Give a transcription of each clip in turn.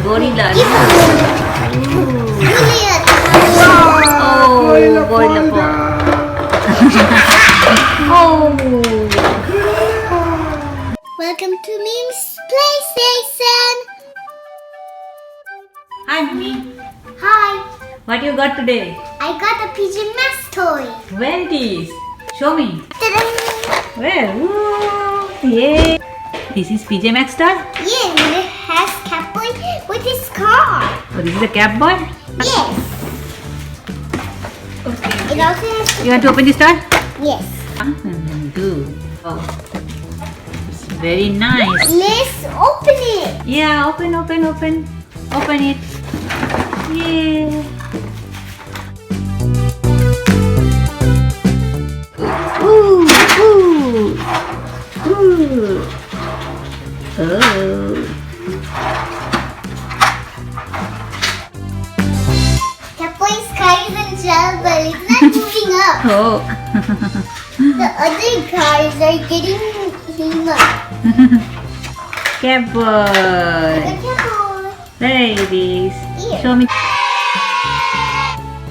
gorilla. Oh, Gorilla po. Oh. Welcome to Mim's PlayStation. Hi, Mimi. Hi, What you got today? I got a PJ Masks toy. Where it is? Show me. Ta-da! Where? Ooh, yeah. This is PJ Maxx toy? Yeah, and it has Catboy with his car. Oh, this is a cap boy? Yes. Okay. It also has. You want to open this toy? Yes. Do. Oh. It's very nice. Let's open it. Yeah, open. Open it. Yeah. Ooh. Oh. Catboy's car is in gel, but it's not moving up. Oh. The other cars are getting him up. Cap boy. Look at Catboy. There it is. Here. Show me.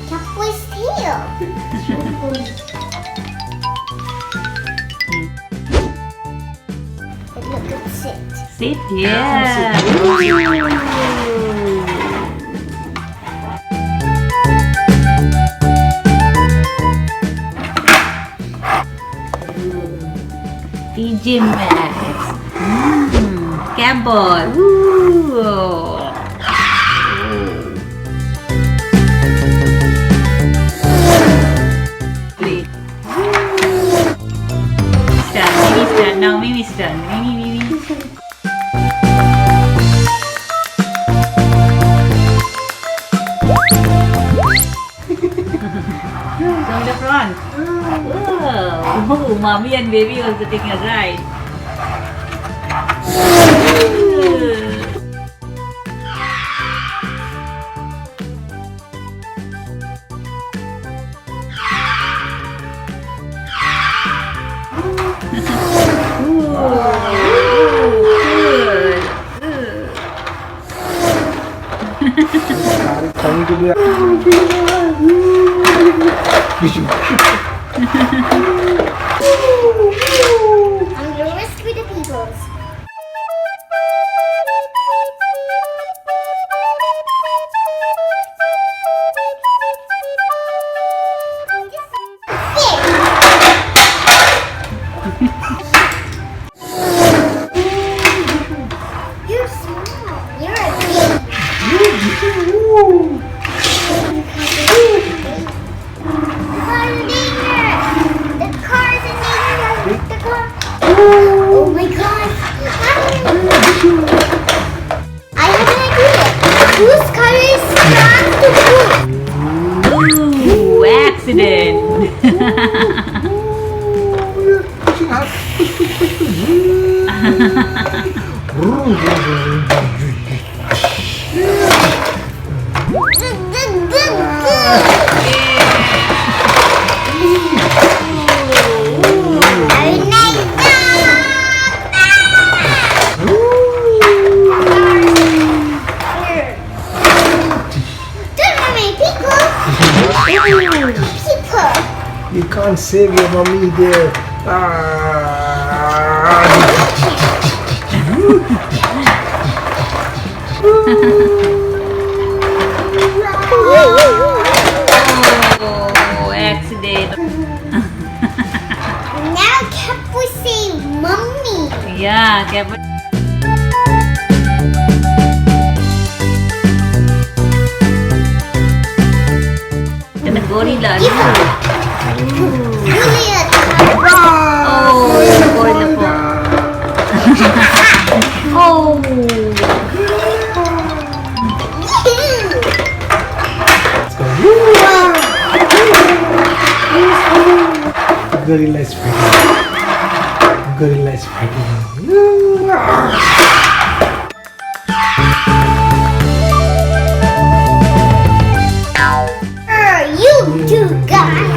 Catboy's tail. And look at sit. Sit. Yeah. PJ Maxx. Cap boy. Ooh. Play. Start. Now Mimi start. Mimi. From the front. Oh, mommy and baby also taking a ride. I'm the risk with the peoples. You're small. You're a The car's in danger. The car. Oh my god. I have an idea. Whose car is trying to move? Ooh, accident. You can't save your mommy there. Oh, accident. Now Catboy say mommy. Yeah, careful. And the gorilla. Juliet. Oh, gorilla po. Oh. Gorilla is fighting. Gorilla is fighting. You two guys.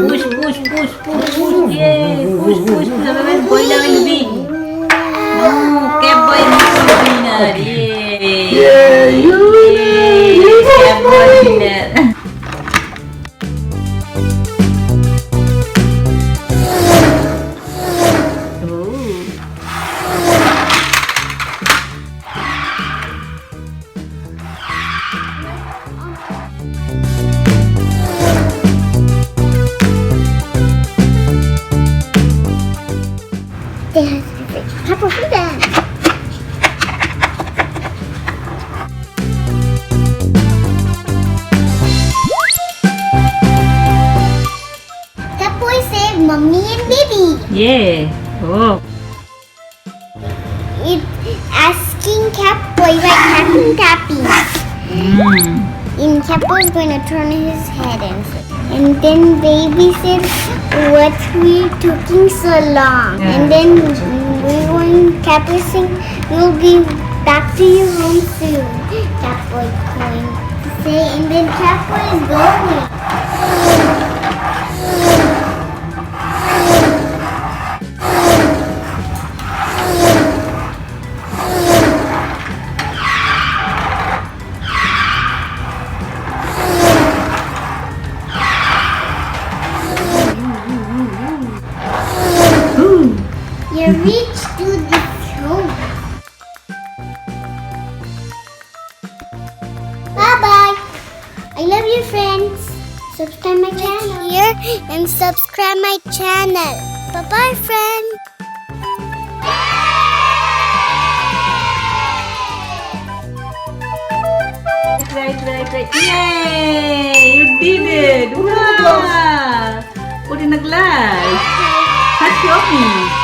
Push, push, push, push, push. Yay. Push, push. Level, boy level B. No, Cap Boy is winner. Yay. Yay, you Yay. Cap Boy winner. There has to be pepper for that. That boy saved mommy and baby. Yeah. Oh. It asking Catboy by tapping tapping. And Catboy is going to turn his head and then baby said, "What we taking so long?" Yeah. And then we're going. Catboy saying, "We'll be back to your room soon." Catboy going to say, and then Catboy is going. You reached to the home. Bye-bye. I love you, friends. Subscribe my channel here and subscribe my channel. Bye-bye, friend. Right. Yay! You did it! Wow! Put in a glass. Show me.